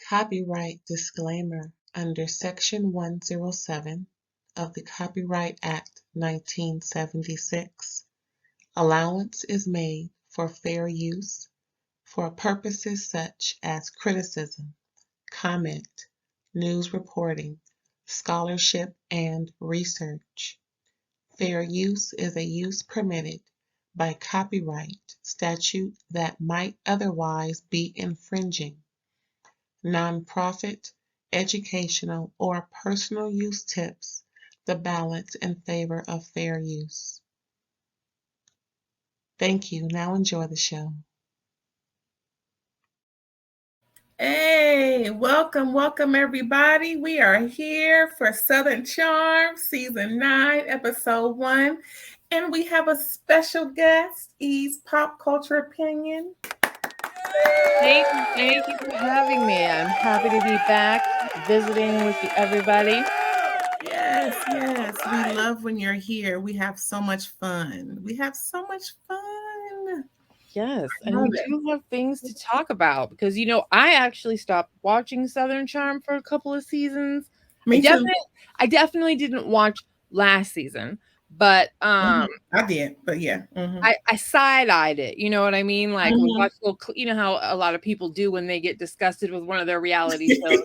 Copyright disclaimer under Section 107 of the Copyright Act 1976. Allowance is made for fair use for purposes such as criticism, comment, news reporting, scholarship, and research. Fair use is a use permitted by copyright statute that might otherwise be infringing. Nonprofit, educational, or personal use tips the balance in favor of fair use. Thank you. Now enjoy the show. Hey, welcome everybody. We are here for Southern Charm, Season 9, Episode 1. And we have a special guest, Espopcultureopinion. Thank you for having me. I'm happy to be back visiting with everybody. Yes. We love when you're here. We have so much fun. Yes, and we do have things to talk about because, I actually stopped watching Southern Charm for a couple of seasons. Me too. I definitely didn't watch last season, but I did, but yeah. I side-eyed it. You know what I mean? Like we watch little, how a lot of people do when they get disgusted with one of their reality shows.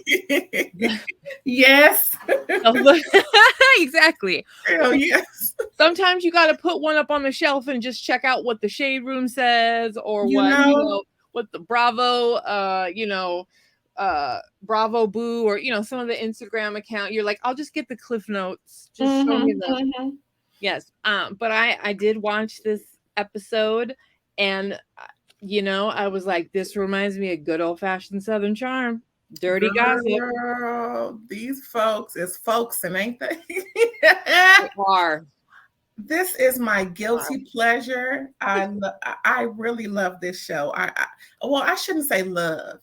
Yes. Exactly. Oh, yes. Sometimes you got to put one up on the shelf and just check out what the Shade Room says or what the Bravo, Bravo Boo or, some of the Instagram account. You're like, I'll just get the Cliff Notes. Just show me them. Yes. But I did watch this episode and, I was like, this reminds me of good old fashioned Southern Charm. Dirty gossip. These folks is folks, and ain't they? They are. This is my guilty pleasure. I really love this show. I shouldn't say love.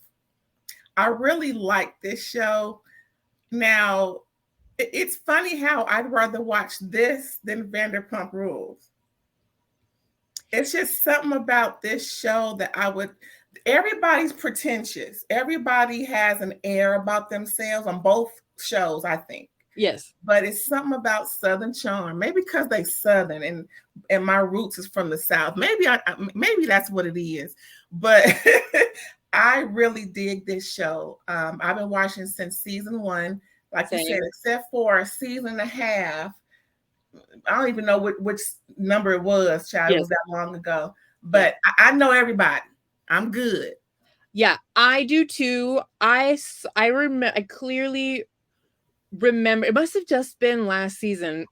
I really like this show. Now, it's funny how I'd rather watch this than Vanderpump Rules. It's just something about this show that everybody's pretentious. Everybody has an air about themselves on both shows, I think. Yes. But it's something about Southern Charm. Maybe because they Southern and my roots is from the South. Maybe that's what it is. But I really dig this show. I've been watching since season 1. Like you said, except for a season and a half. I don't even know which number it was, child. Yes. It was that long ago. But I know everybody. I'm good. Yeah, I do too. I clearly remember, it must have just been last season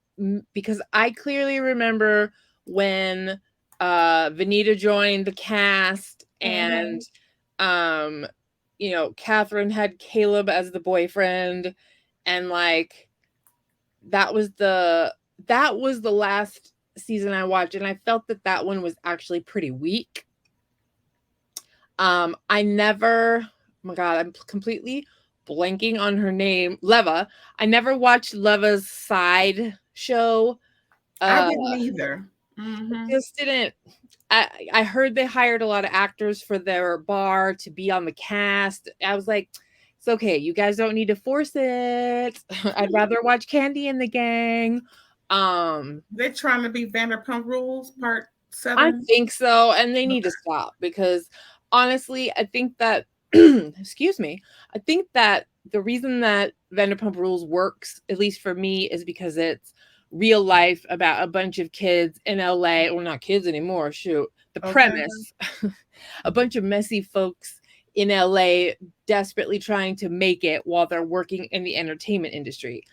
because I clearly remember when Vanita joined the cast and Catherine had Caleb as the boyfriend, and like that was the last season I watched, and I felt that one was actually pretty weak. I never, oh my God, I'm completely blanking on her name, Leva. I never watched Leva's side show. I didn't either. Just didn't. I heard they hired a lot of actors for their bar to be on the cast. I was like, it's okay. You guys don't need to force it. I'd rather watch Candy and the Gang. They're trying to be Vanderpump Rules Part 7. I think so, and they need to stop because honestly, I think that excuse me, I think that the reason that Vanderpump Rules works, at least for me, is because it's real life about a bunch of kids in LA, or not kids anymore, shoot. The premise, a bunch of messy folks in LA desperately trying to make it while they're working in the entertainment industry.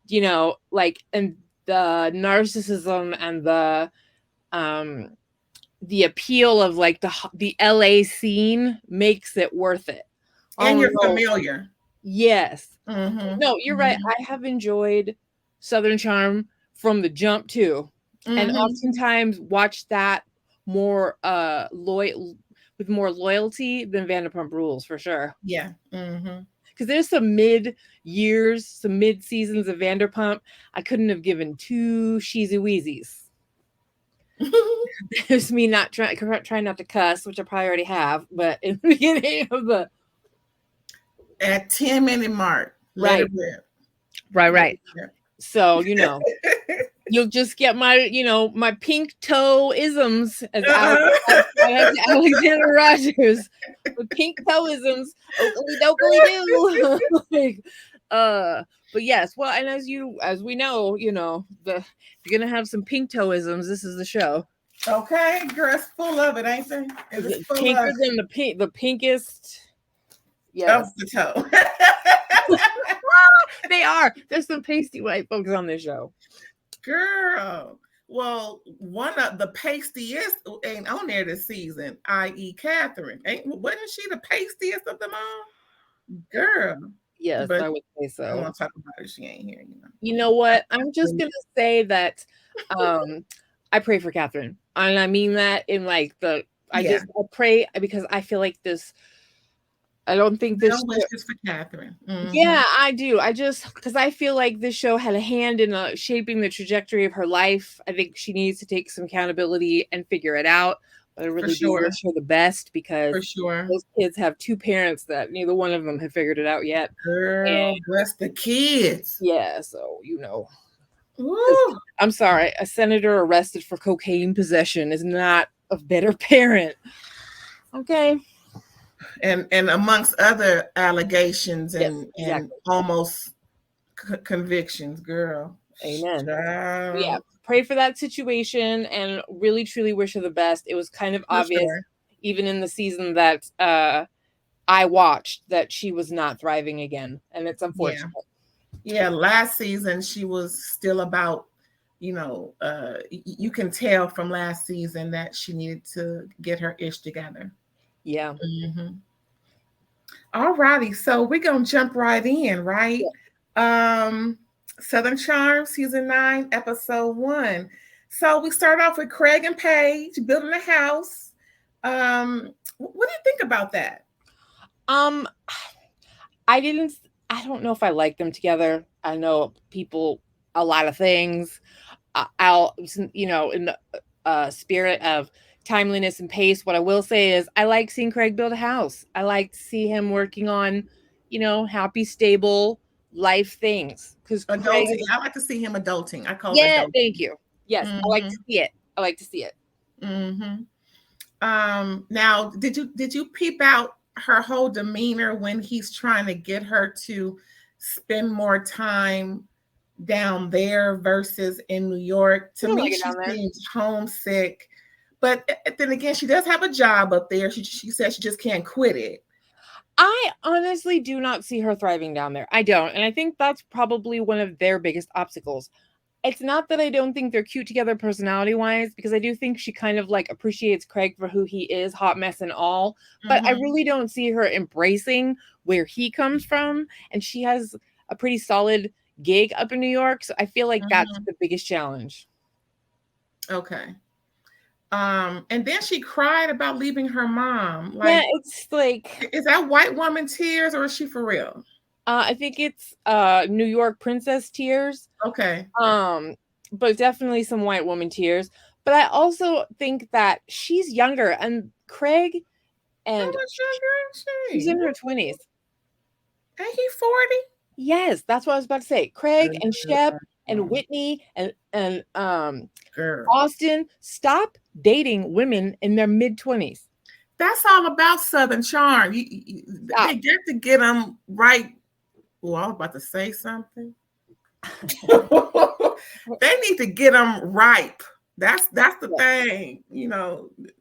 And the narcissism and the appeal of like the LA scene makes it worth it. And you're familiar. Yes. No, you're right. I have enjoyed Southern Charm from the jump too. And oftentimes watch that more with more loyalty than Vanderpump Rules for sure. Yeah. Because there's some mid-seasons of Vanderpump I couldn't have given 2 sheezy wheezies. There's me not trying not to cuss, which I probably already have, but in the beginning of At 10-minute mark. Right. Let it rip. Right. So, you'll just get my, my pink toe isms, as Alexander Rogers. The pink toe isms. Oakley dokley do. But yes, well, and as we know, if you're gonna have some pink toe isms, this is the show. Okay, girl, it's full of it, ain't there? It's pinker than the pinkest. Yes. Of the toe. They are. There's some pasty white folks on this show. Girl. Well, one of the pastiest ain't on there this season, i.e. Catherine. Wasn't she the pastiest of them all? Girl. Yes, but I would say so. I don't want to talk about it. She ain't here, You know what? I'm just going to say that I pray for Catherine. And I mean that in like I pray because I feel like this. I don't think this. No wishes for Catherine. Mm-hmm. Yeah, I do. Because I feel like this show had a hand in shaping the trajectory of her life. I think she needs to take some accountability and figure it out. But I really do wish her the best because those kids have two parents that neither one of them have figured it out yet. Girl, bless the kids. Yeah, so I'm sorry, a senator arrested for cocaine possession is not a better parent. Okay. And amongst other allegations and almost convictions, girl. Amen. Yeah, pray for that situation and really truly wish her the best. It was kind of obvious, even in the season that I watched, that she was not thriving again, and it's unfortunate. Yeah, last season she was still about, you can tell from last season that she needed to get her ish together. Yeah. Mm-hmm. All righty, so we're gonna jump right in, right? Yeah. Southern Charm, season 9, episode 1. So we start off with Craig and Paige building a house. What do you think about that? I don't know if I like them together. I know people a lot of things. I'll, in the spirit of timeliness and pace, what I will say is I like seeing Craig build a house. I like to see him working on, happy, stable life things. Because adulting, I like to see him adulting. I call it adulting. Thank you. Yes, I like to see it. I like to see it. Mm-hmm. Now, did you peep out her whole demeanor when he's trying to get her to spend more time down there versus in New York? To me, she seems homesick. But then again, she does have a job up there. She says she just can't quit it. I honestly do not see her thriving down there. I don't. And I think that's probably one of their biggest obstacles. It's not that I don't think they're cute together personality-wise, because I do think she kind of appreciates Craig for who he is, hot mess and all. But I really don't see her embracing where he comes from. And she has a pretty solid gig up in New York. So I feel like that's the biggest challenge. Okay. And then she cried about leaving her mom. It's is that white woman tears or is she for real? I think it's New York princess tears. Okay. But definitely some white woman tears. But I also think that she's younger, and Craig and how much younger is she? She's in her 20s. Ain't he 40? Yes, that's what I was about to say. Craig and Shep and Whitney and Austen, stop dating women in their mid-20s. That's all about Southern Charm. They get to get them right. Well, I was about to say something. They need to get them ripe. That's the thing.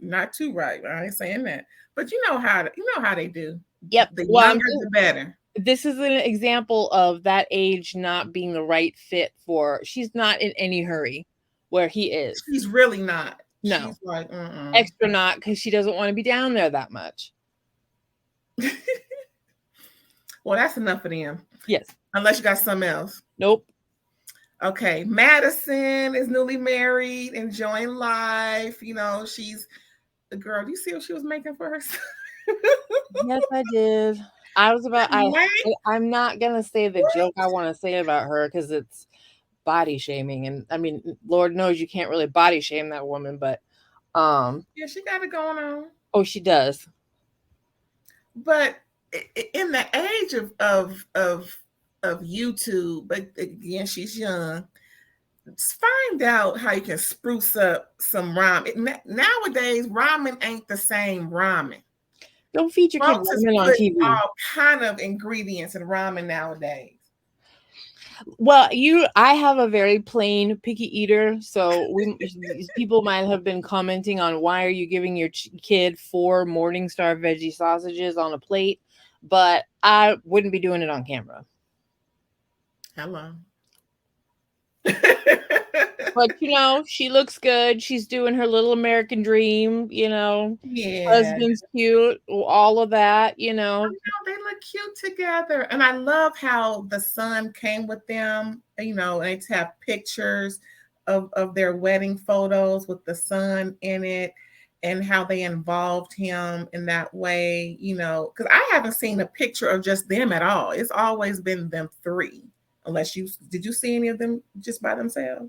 Not too ripe. I ain't saying that, but you know how they do. Yep. The younger, the better. This is an example of that age not being the right fit for. She's not in any hurry where he is. She's really not. No. She's like extra not, because she doesn't want to be down there that much. Well, that's enough of them. Yes. Unless you got something else. Nope. Okay. Madison is newly married, enjoying life. She's the girl. Do you see what she was making for herself? Yes, I did. I'm not going to say the joke I want to say about her because it's body shaming. And I mean, Lord knows you can't really body shame that woman, but yeah, she got it going on. Oh, she does. But in the age of YouTube, but again, she's young. Find out how you can spruce up some ramen. Nowadays, ramen ain't the same ramen. Don't feed your kid ramen on TV. All kind of ingredients in ramen nowadays. Well, I have a very plain picky eater, so people might have been commenting on why are you giving your kid 4 Morningstar veggie sausages on a plate, but I wouldn't be doing it on camera. Hello. But she looks good. She's doing her little American dream, Yeah. Husband's cute, all of that, I know, they look cute together. And I love how the son came with them, and they have pictures of their wedding photos with the son in it, and how they involved him in that way, because I haven't seen a picture of just them at all. It's always been them 3. Did you see any of them just by themselves?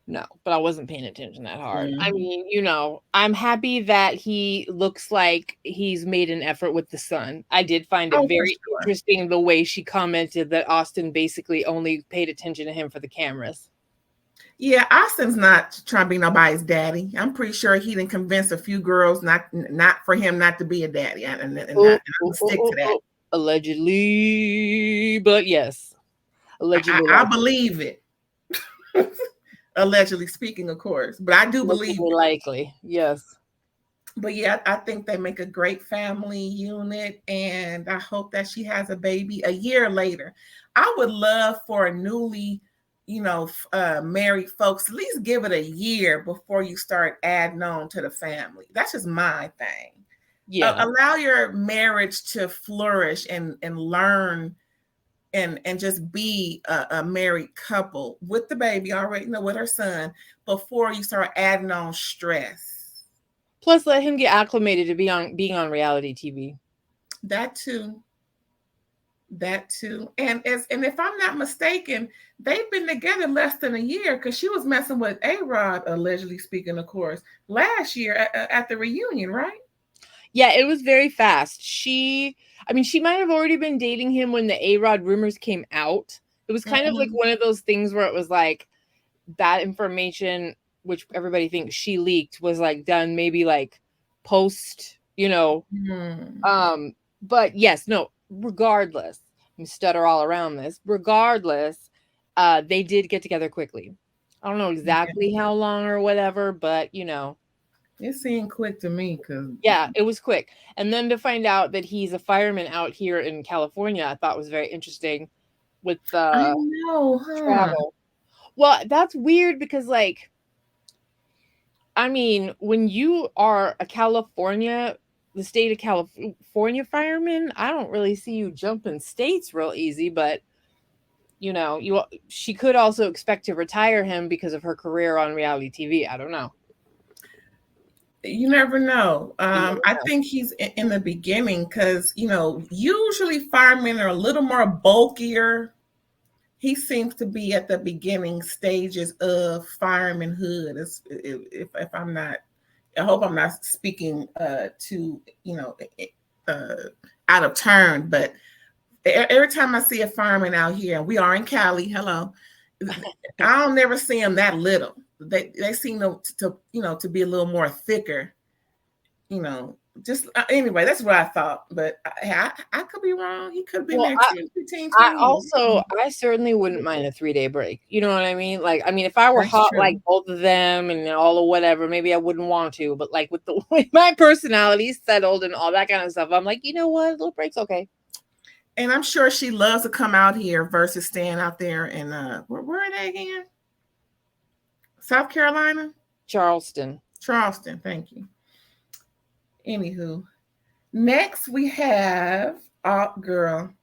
No, but I wasn't paying attention that hard. I mean, I'm happy that he looks like he's made an effort with the son. I did find it very interesting the way she commented that Austen basically only paid attention to him for the cameras. Yeah, Austen's not trying to be nobody's daddy. I'm pretty sure he didn't convince a few girls not for him not to be a daddy, and I'm gonna stick to that. Allegedly, but yes, allegedly. I believe it. Allegedly speaking, of course, but I do believe it. Likely, yes. But yeah, I think they make a great family unit, and I hope that she has a baby a year later. I would love for a newly, married folks, at least give it a year before you start adding on to the family. That's just my thing. Yeah. Allow your marriage to flourish and learn and just be a married couple with the baby already, with her son, before you start adding on stress. Plus, let him get acclimated to being on reality TV. That too. And if I'm not mistaken, they've been together less than a year, because she was messing with A-Rod, allegedly speaking, of course, last year at the reunion, right? Yeah, it was very fast. She might have already been dating him when the A-Rod rumors came out. It was kind of like one of those things where it was like that information, which everybody thinks she leaked, was like done maybe like post, but yes, no, regardless, I'm stutter all around this. Regardless, they did get together quickly. I don't know exactly how long or whatever, but it seemed quick to me, yeah, it was quick. And then to find out that he's a fireman out here in California, I thought was very interesting with I know, huh? Travel. Well, that's weird because, when you are the state of California fireman, I don't really see you jumping states real easy, but she could also expect to retire him because of her career on reality TV. I don't know. You never know. I think he's in the beginning, because, usually firemen are a little more bulkier. He seems to be at the beginning stages of firemanhood. If I'm not, I hope I'm not speaking too, out of turn, but every time I see a fireman out here, and we are in Cali, hello, I don't never see them that little. They seem to be a little more thicker, just anyway, that's what I thought, but I could be wrong. He could be there 15, 20 I certainly wouldn't mind a 3-day break. You know what I mean? If I were hot like both of them and all of whatever, maybe I wouldn't want to, but with the way my personality settled and all that kind of stuff, I'm like, you know what, a little break's okay. And I'm sure she loves to come out here versus staying out there in where are they again? South Carolina? Charleston, thank you. Anywho, next we have, girl,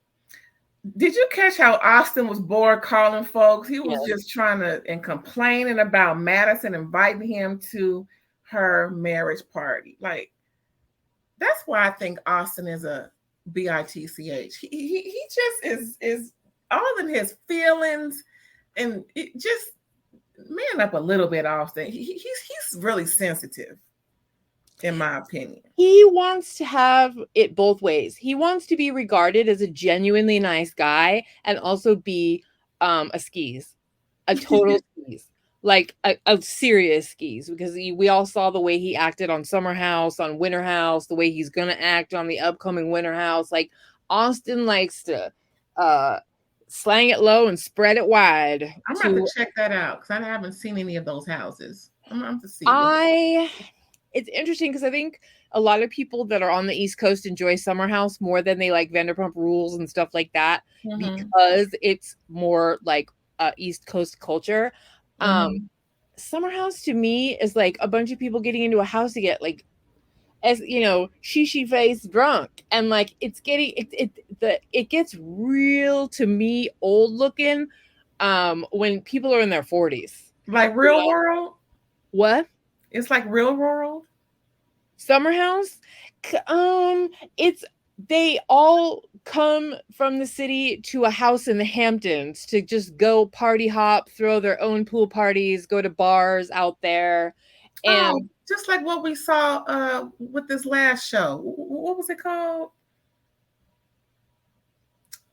did you catch how Austen was bored calling folks? He was just trying to and complaining about Madison inviting him to her marriage party. That's why I think Austen is a bitch. He just is all in his feelings, and it just man up a little bit, Austen. He's really sensitive. in my opinion. He wants to have it both ways. He wants to be regarded as a genuinely nice guy and also be a skis, a total skis, like a serious skis, because we all saw the way he acted on Summer House, on Winter House, the way he's going to act on the upcoming Winter House. Like, Austen likes to slang it low and spread it wide. I'm going to check that out because I haven't seen any of those houses. I'm going to see. It's interesting because I think a lot of people that are on the East Coast enjoy Summer House more than they like Vanderpump Rules and stuff like that, because it's more like East Coast culture. Summer House to me is like a bunch of people getting into a house to get like, as you know, she face drunk, and like it's getting it gets real to me, old looking, when people are in their 40s, like Real World. What? It's like Real World. Summer House, they all come from the city to a house in the Hamptons to just go party hop, throw their own pool parties, go to bars out there, and just like what we saw with this last show. What was it called?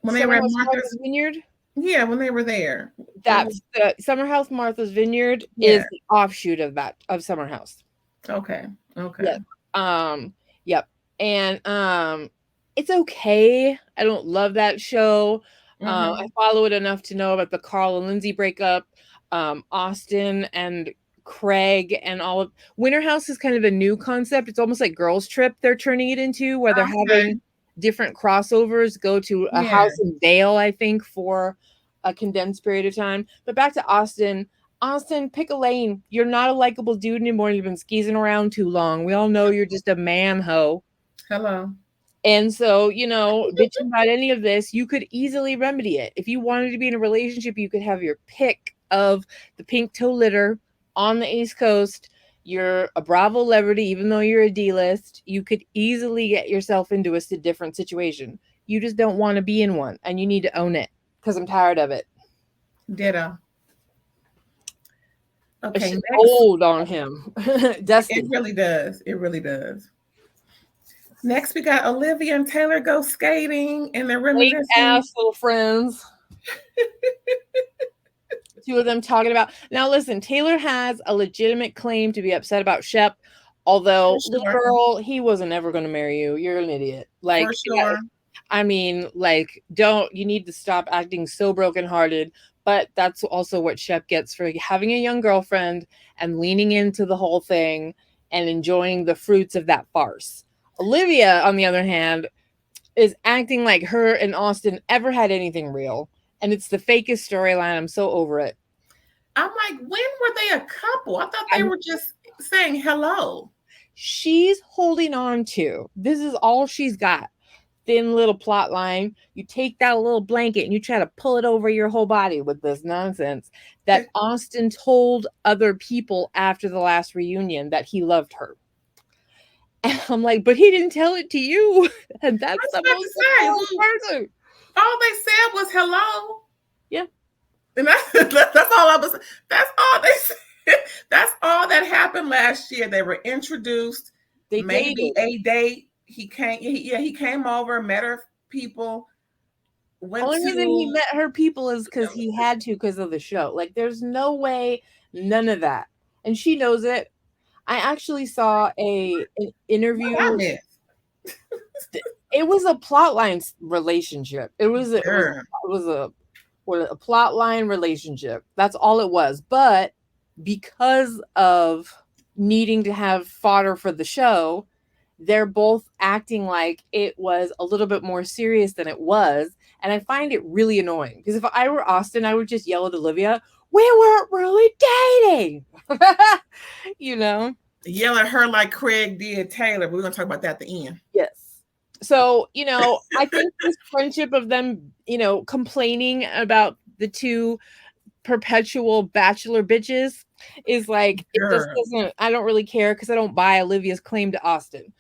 When they were at Martha's Vineyard. Yeah, when they were there. That's the Summer House. Martha's Vineyard is the offshoot of Summer House. Okay. Yep. And it's okay. I don't love that show. I follow it enough to know about the Carl and Lindsay breakup, Austen and Craig, and all of Winter House is kind of a new concept. It's almost like Girls Trip they're turning it into, where they're having different crossovers go to a house in Vale, I think, for a condensed period of time. But back to Austen. Austen, pick a lane. You're not a likable dude anymore. You've been skeezing around too long. We all know you're just a man hoe. Hello. And so, bitching about any of this, you could easily remedy it. If you wanted to be in a relationship, you could have your pick of the pink toe litter on the East Coast. You're a Bravo celebrity, even though you're a D-list. You could easily get yourself into a different situation. You just don't want to be in one, and you need to own it, because I'm tired of it. Ditto. Okay, old on him. Dusty. It really does. It really does. Next, we got Olivia and Taylor go skating, and they're reminiscing. Ass little friends. Two of them talking about. Now, listen, Taylor has a legitimate claim to be upset about Shep, although, little girl, he wasn't ever going to marry you. You're an idiot. Like, for sure. I mean, like, you need to stop acting so brokenhearted. But that's also what Shep gets for having a young girlfriend and leaning into the whole thing and enjoying the fruits of that farce. Olivia, on the other hand, is acting like her and Austen ever had anything real. And it's the fakest storyline. I'm so over it. I'm like, when were they a couple? I thought they were just saying hello. She's holding on to. This is all she's got. Thin little plot line. You take that little blanket and you try to pull it over your whole body with this nonsense that Austen told other people after the last reunion that he loved her. And I'm like, but he didn't tell it to you. And that's the most person. All they said was hello. Yeah. And that's all I was. That's all they said. That's all that happened last year. They were introduced. They maybe a date. He came over, met her people. Only reason he met her people is because he had to, because of the show. Like, there's no way, none of that. And she knows it. I actually saw an interview. It was a plotline relationship. It was a plotline relationship. That's all it was. But because of needing to have fodder for the show, they're both acting like it was a little bit more serious than it was. And I find it really annoying, because if I were Austen, I would just yell at Olivia, we weren't really dating. Yell at her like Craig did Taylor. But we're going to talk about that at the end. Yes. So, I think this friendship of them, complaining about the two perpetual bachelor bitches is like, it just doesn't, I don't really care, because I don't buy Olivia's claim to Austen.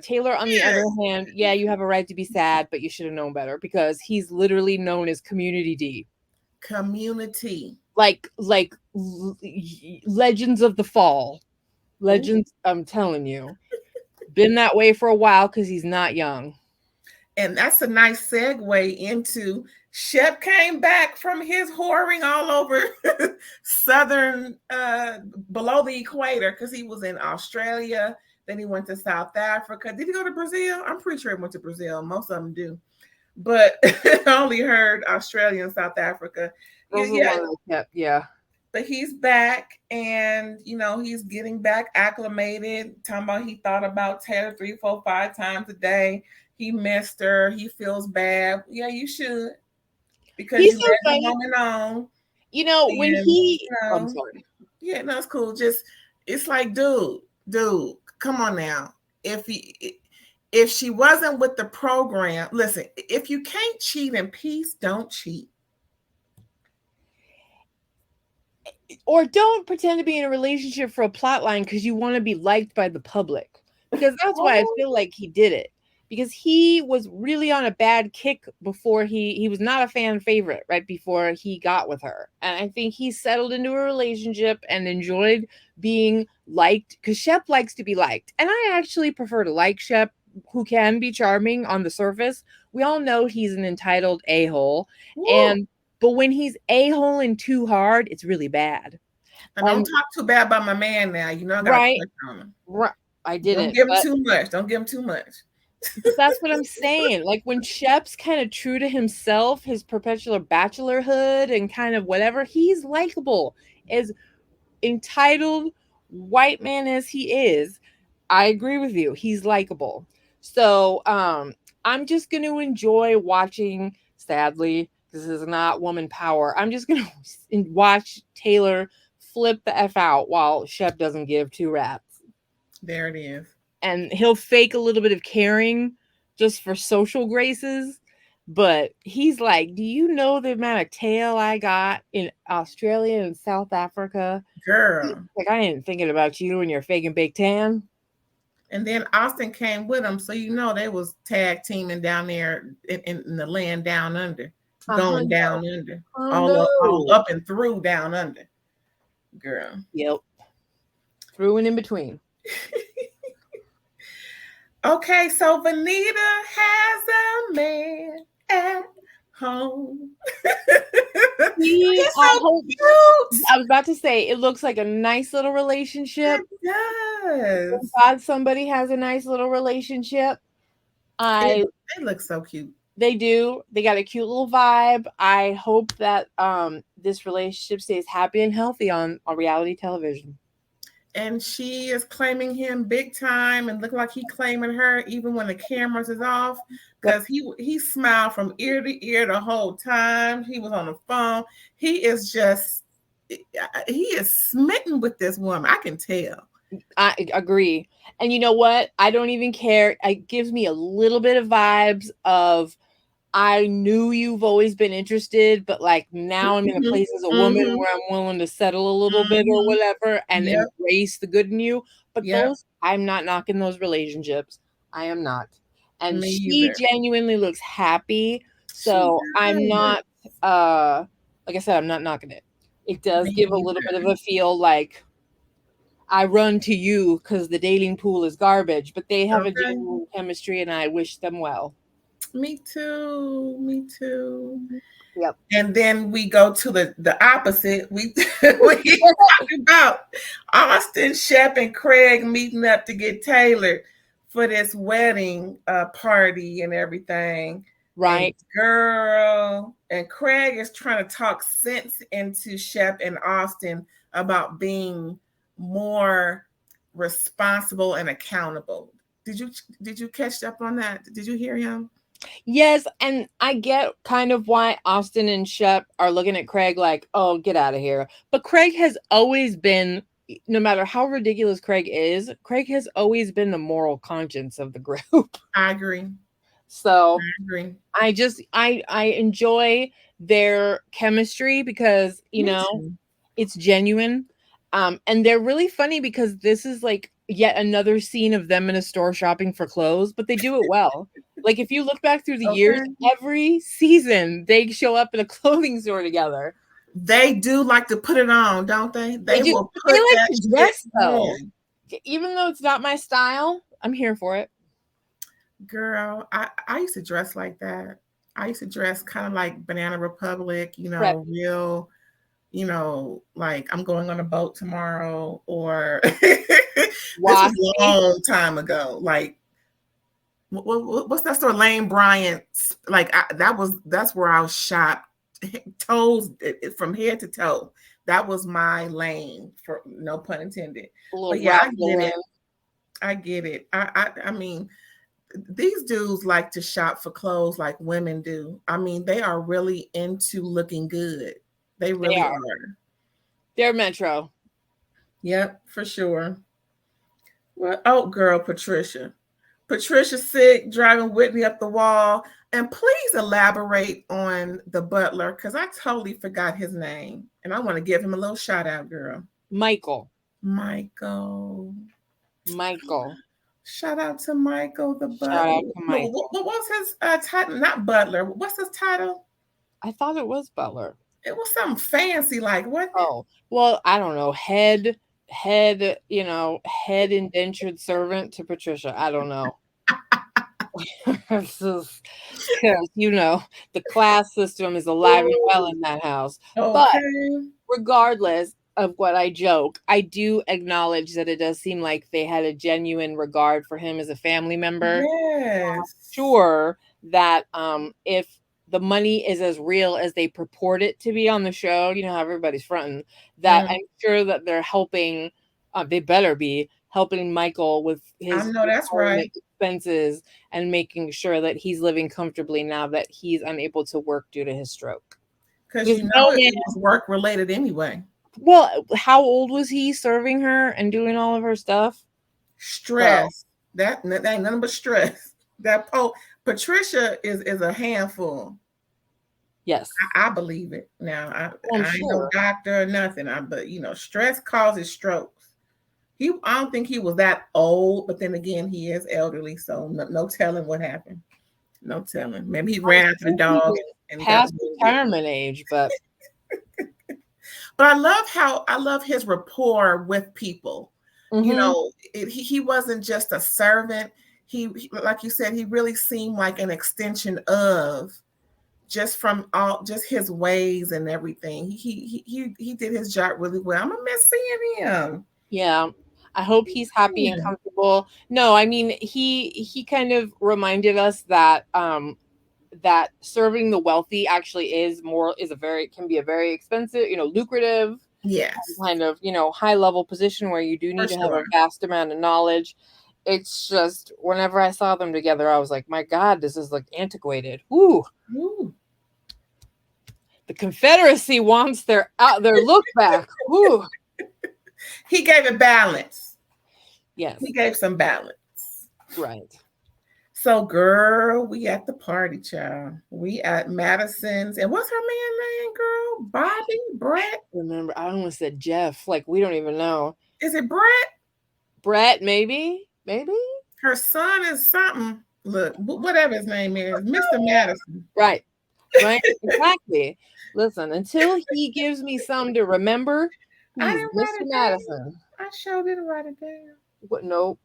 Taylor, on the other hand, yeah, you have a right to be sad, but you should have known better, because he's literally known as Community D. Community. Like Legends of the Fall. Legends, I'm telling you. been that way for a while because he's not young. And that's a nice segue into Shep came back from his whoring all over southern, below the equator, because he was in Australia. Then he went to South Africa. Did he go to Brazil? I'm pretty sure he went to Brazil. Most of them do. But I only heard Australia and South Africa. Those are one kept, yeah. But he's back, and he's getting back acclimated. Talking about he thought about Taylor 3, 4, 5 times a day. He missed her. He feels bad. Yeah, you should, because he's you so let funny. him on. When he, I'm sorry. Yeah, no, it's cool. Just it's like, dude, come on now. If she wasn't with the program, listen. If you can't cheat in peace, don't cheat. Or don't pretend to be in a relationship for a plot line because you want to be liked by the public. Because that's why I feel like he did it. Because he was really on a bad kick before he was not a fan favorite right before he got with her. And I think he settled into a relationship and enjoyed being liked, because Shep likes to be liked. And I actually prefer to like Shep, who can be charming on the surface. We all know he's an entitled a-hole. But when he's a-holing too hard, it's really bad. And don't talk too bad about my man now. I got right, to touch on him. Right. I didn't. Don't give him too much. Don't give him too much. But that's what I'm saying. Like, when Shep's kind of true to himself, his perpetual bachelorhood and kind of whatever, he's likable. As entitled white man as he is, I agree with you. He's likable. So I'm just going to enjoy watching, sadly, this is not woman power, I'm just going to watch Taylor flip the F out while Shep doesn't give two rats. There it is. And he'll fake a little bit of caring just for social graces. But he's like, do you know the amount of tail I got in Australia and South Africa? Girl. Like, I ain't thinking about you and your fake and baked tan. And then Austen came with him. So, they was tag teaming down there in the land down under. Going down under. All up and through down under. Girl. Yep. Through and in between. Okay, so Vanita has a man at home. He's so cute. I was about to say, it looks like a nice little relationship. It does. God, somebody has a nice little relationship. They look so cute. They do. They got a cute little vibe. I hope that this relationship stays happy and healthy on reality television. And she is claiming him big time, and look like he claiming her even when the cameras is off, because he smiled from ear to ear the whole time. He was on the phone. He is smitten with this woman. I can tell. I agree. And you know what? I don't even care. It gives me a little bit of vibes of, I knew you've always been interested, but like now I'm in a place as a woman where I'm willing to settle a little bit or whatever and embrace the good in you. But those, I'm not knocking those relationships. I am not. And she genuinely looks happy. So I'm not, like I said, I'm not knocking it. It does give a little bit of a feel like I run to you because the dating pool is garbage, but they have a genuine chemistry and I wish them well. Me too. Yep. And then we go to the opposite. We talk about Austen, Shep, and Craig meeting up to get Taylor for this wedding party and everything. Right. And girl. And Craig is trying to talk sense into Shep and Austen about being more responsible and accountable. Did you catch up on that? Did you hear him? Yes, and I get kind of why Austen and Shep are looking at Craig like, oh, get out of here. But Craig has always been, no matter how ridiculous Craig has always been the moral conscience of the group. I agree. So I agree. I enjoy their chemistry because, it's genuine. And they're really funny because this is like yet another scene of them in a store shopping for clothes, but they do it well. Like, if you look back through the years, every season they show up in a clothing store together. They do like to put it on, don't they? They will put like that to dress though. on. Even though it's not my style, I'm here for it. Girl, I used to dress like that. I used to dress kind of like Banana Republic, Right. real, like I'm going on a boat tomorrow, or this was a long time ago. Like, what's that store? Lane Bryant's. Like, that's where I was shopped, toes from head to toe. That was my lane, for no pun intended. But yeah, I get it. I get it. I mean, these dudes like to shop for clothes like women do. I mean, they are really into looking good. They really are. They're Metro. Yep, for sure. Well, oh, girl, Patricia. Patricia sick, driving Whitney up the wall. And please elaborate on the butler, because I totally forgot his name. And I want to give him a little shout out, girl. Michael. Shout out to Michael, the butler. Shout out to Michael. What was his title? Not butler. What's his title? I thought it was butler. It was something fancy, like what? Oh, well, I don't know. Head, indentured servant to Patricia. I don't know. Because the class system is alive and well in that house. Okay. But regardless of what I joke, I do acknowledge that it does seem like they had a genuine regard for him as a family member. Yes. I'm sure that if the money is as real as they purport it to be on the show, how everybody's fronting, that I'm sure that they're helping, they better be helping Michael with his expenses and making sure that he's living comfortably now that he's unable to work due to his stroke. Because it was work related anyway. Well, how old was he serving her and doing all of her stuff? Stress. That ain't nothing but stress. Patricia is a handful. Yes, I believe it. Now I ain't no doctor or nothing. But stress causes strokes. I don't think he was that old, but then again, he is elderly, so no telling what happened. No telling. Maybe he ran after the dog and past retirement age, but. But I love his rapport with people. Mm-hmm. He wasn't just a servant. He, like you said, he really seemed like an extension of just his ways and everything. He did his job really well. I'm gonna miss seeing him. Yeah. I hope he's happy and comfortable. No, I mean, he kind of reminded us that that serving the wealthy actually can be a very expensive, lucrative, kind of, high level position where you do need to have a vast amount of knowledge. It's just whenever I saw them together, I was like, my God, this is like antiquated. Woo. The Confederacy wants their look back. Woo. He gave it balance. Yes. He gave some balance. Right. So, girl, we at the party, child. We at Madison's. And what's her man name, girl? Bobby? Brett? Remember, I almost said Jeff. Like, we don't even know. Is it Brett? Brett, maybe? Maybe? Her son is something. Look, whatever his name is. Mr. Madison. Right. Exactly. Listen, until he gives me something to remember, he's Mr. Madison. I sure didn't write it down. What? Nope.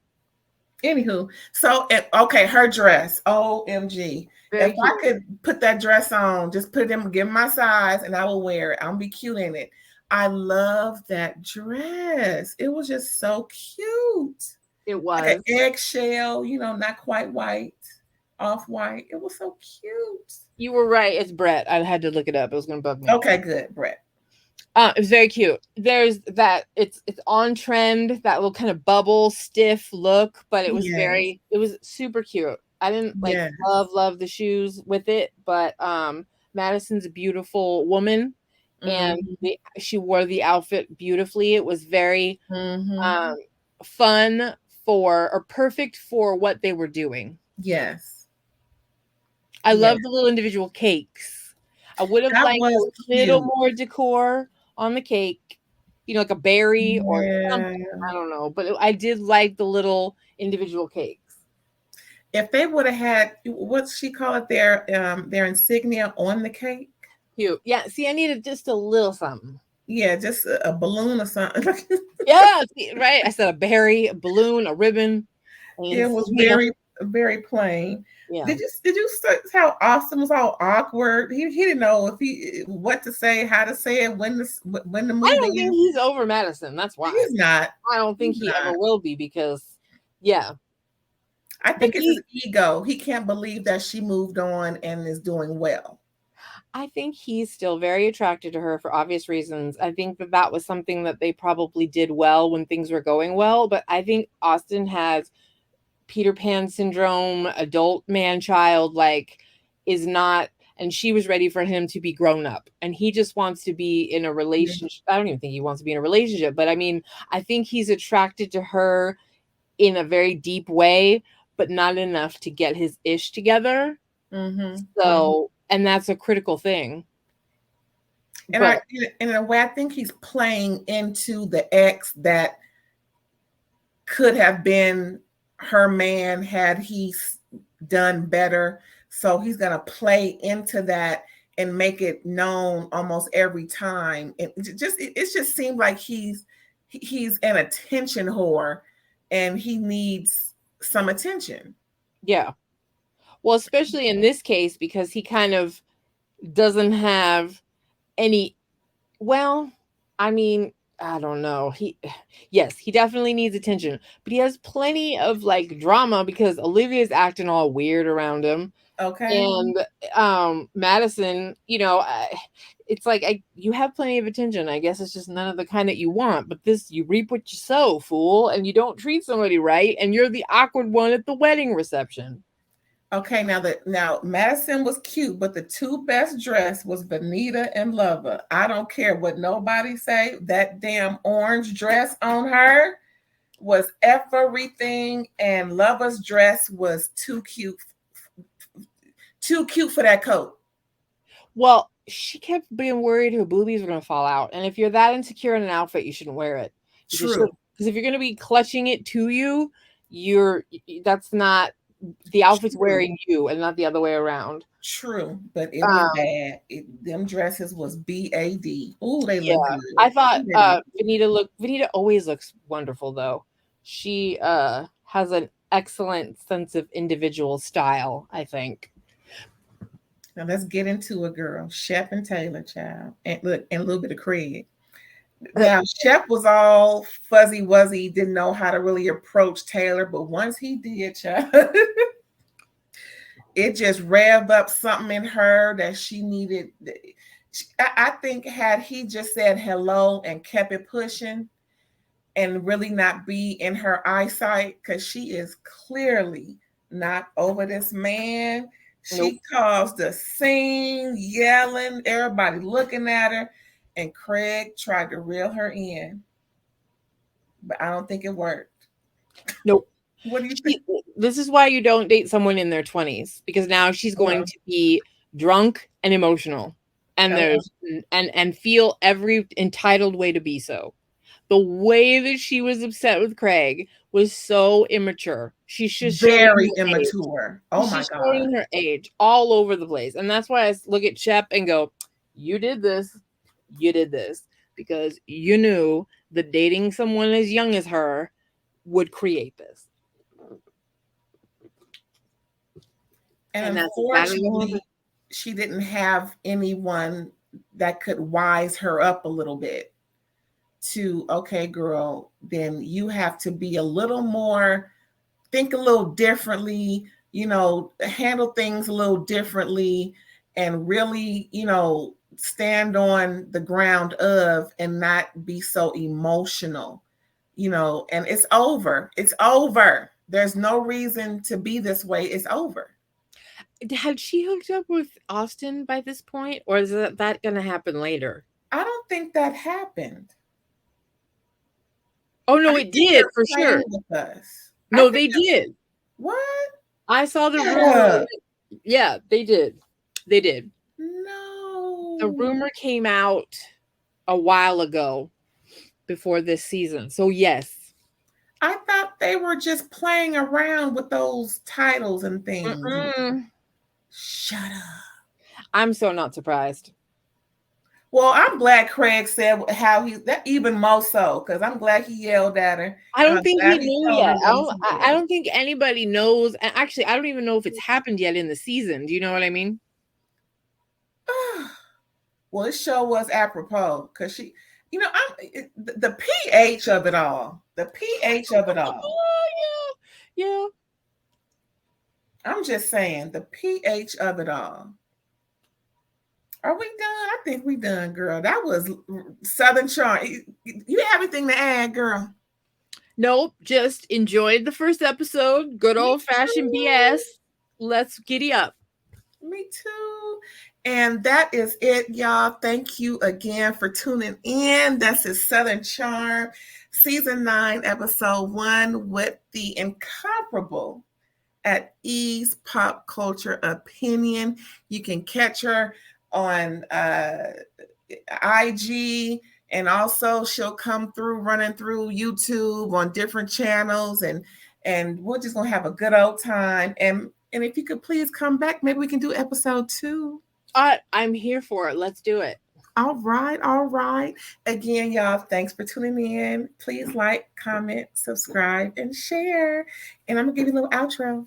Anywho, so okay, her dress. OMG. If I could put that dress on, just give my size and I will wear it. I'll be cute in it. I love that dress. It was just so cute. It was. Like an eggshell, not quite white, off-white. It was so cute. You were right. It's Brett. I had to look it up. It was going to bug me. Okay, good. Brett. It was very cute. There's that. It's on trend. That little kind of bubble stiff look, but it was it was super cute. I didn't love the shoes with it, but Madison's a beautiful woman, and she wore the outfit beautifully. It was very fun or perfect for what they were doing. Yes, I love the little individual cakes. I would have liked a little more decor on the cake, like a berry or something. I don't know, but I did like the little individual cakes. If they would have had, what's she call it, their insignia on the cake. Cute. Yeah. See, I needed just a little something. Yeah, just a balloon or something. Yeah. Right. I said a berry, a balloon, a ribbon. It was very, very plain. Yeah. Did you see how Austen was all awkward? He didn't know what to say, how to say it, when the movie. I don't think he's over Madison. That's why he's not. I don't think he ever will be, because I think it's his ego. He can't believe that she moved on and is doing well. I think he's still very attracted to her for obvious reasons. I think that was something that they probably did well when things were going well. But I think Austen has Peter Pan syndrome, adult man-child, is not, and she was ready for him to be grown up. And he just wants to be in a relationship. I don't even think he wants to be in a relationship. But I mean, I think he's attracted to her in a very deep way, but not enough to get his ish together. So, and that's a critical thing. And in a way, I think he's playing into the ex that could have been her man had he done better. So he's going to play into that and make it known almost every time. It just seemed like he's an attention whore, and he needs some attention. Yeah. Well, especially in this case, because he kind of doesn't have any, well, I mean, I don't know. Yes, he definitely needs attention, but he has plenty of drama because Olivia's acting all weird around him. Okay. And Madison, it's you have plenty of attention. I guess it's just none of the kind that you want, but you reap what you sow, fool, and you don't treat somebody right, and you're the awkward one at the wedding reception. Okay, now Madison was cute, but the two best dressed was Vanita and Lover. I don't care what nobody say. That damn orange dress on her was everything, and Lover's dress was too cute for that coat. Well, she kept being worried her boobies were going to fall out, and if you're that insecure in an outfit, you shouldn't wear it. True. Because if you're going to be clutching it to you, that's not. The outfit's wearing you and not the other way around. True, but it was bad. Them dresses was BAD. Oh, they look good. I thought Vanita always looks wonderful, though. She has an excellent sense of individual style, I think. Now let's get into it, girl. Shep and Taylor, child. And look, and a little bit of Craig. Now, Shep was all fuzzy wuzzy, didn't know how to really approach Taylor, but once he did, child, it just revved up something in her that she needed. I think had he just said hello and kept it pushing and really not be in her eyesight, because she is clearly not over this man. She caused a scene, yelling, everybody looking at her. And Craig tried to reel her in, but I don't think it worked. Nope. What do you think? This is why you don't date someone in their 20s, because now she's going to be drunk and emotional, and and feel every entitled way to be so. The way that she was upset with Craig was so immature. She's just very immature. Oh my God. Showing her age all over the place. And that's why I look at Shep and go, you did this, because you knew that dating someone as young as her would create this. And unfortunately, she didn't have anyone that could wise her up a little bit to, okay, girl, then you have to be a little more, think a little differently, handle things a little differently, and really, stand on the ground of and not be so emotional, and it's over. It's over. There's no reason to be this way. It's over. Had she hooked up with Austen by this point, or is that going to happen later? I don't think that happened. Oh, no, it did, for sure. No, they did. What? I saw the rumor. Yeah, they did. No. The rumor came out a while ago before this season. So, yes. I thought they were just playing around with those titles and things. Mm-mm. Shut up. I'm so not surprised. Well, I'm glad Craig said how he that even more so because I'm glad he yelled at her. I don't think he Glad he knew told yet. her what to I do. don't think anybody knows. And actually, I don't even know if it's happened yet in the season. Do you know what I mean? Well, this show was apropos because she, the pH of it all. The pH of it all. Yeah. I'm just saying the pH of it all. Are we done? I think we done, girl. That was Southern Charm. You have anything to add, girl? Nope. Just enjoyed the first episode. Good old fashioned BS. Let's giddy up. Me too. And that is it, y'all. Thank you again for tuning in. That's his Southern Charm, season 9, episode 1, with the incomparable at Ease Pop Culture Opinion. You can catch her on IG, and also she'll come through running through YouTube on different channels, and we're just gonna have a good old time. And if you could please come back, maybe we can do episode 2. I'm here for it. Let's do it. All right. Again, y'all, thanks for tuning in. Please like, comment, subscribe, and share. And I'm gonna give you a little outro.